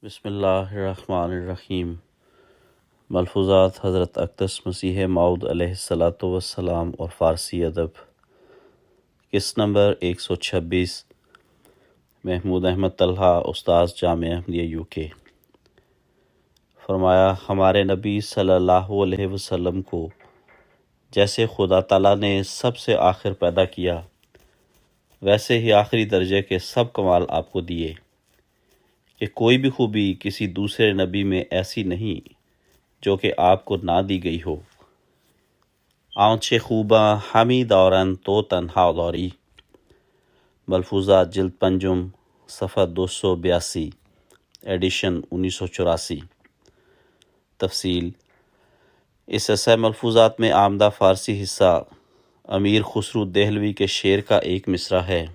بسم اللہ الرحمن الرحیم۔ ملفوظات حضرت اقدس مسیح موعود علیہ الصلاۃ والسلام اور فارسی ادب۔ قسط نمبر 126، محمود احمد طلحہ، استاذ جامعہ احمدیہ UK۔ فرمایا، ہمارے نبی صلی اللہ علیہ وسلم کو جیسے خدا تعالیٰ نے سب سے آخر پیدا کیا، ویسے ہی آخری درجے کے سب کمال آپ کو دیے کہ کوئی بھی خوبی کسی دوسرے نبی میں ایسی نہیں جو کہ آپ کو نہ دی گئی ہو۔ آنچ خوباں ہمی دورن تو تنہا دوری۔ ملفوظات جلد پنجم، صفحہ 282، ایڈیشن 1984۔ تفصیل: اس ایسے ملفوظات میں آمدہ فارسی حصہ امیر خسرو دہلوی کے شعر کا ایک مصرع ہے۔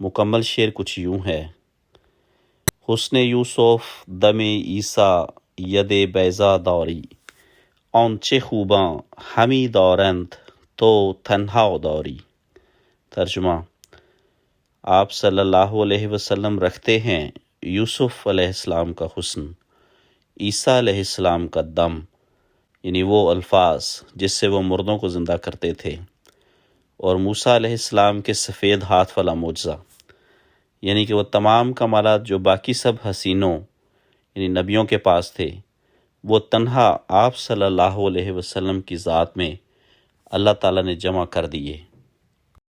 مکمل شعر کچھ یوں ہے: حسن یوسف دم عیسیٰ ید بیضا دوری، آنچ خوباں ہمی دورند تو تنہا دوری۔ ترجمہ: آپ صلی اللہ علیہ وسلم رکھتے ہیں یوسف علیہ السلام کا حسن، عیسیٰ علیہ السلام کا دم، یعنی وہ الفاظ جس سے وہ مردوں کو زندہ کرتے تھے، اور موسیٰ علیہ السلام کے سفید ہاتھ والا معجزہ، یعنی کہ وہ تمام کمالات جو باقی سب حسینوں یعنی نبیوں کے پاس تھے، وہ تنہا آپ صلی اللہ علیہ وسلم کی ذات میں اللہ تعالیٰ نے جمع کر دیے۔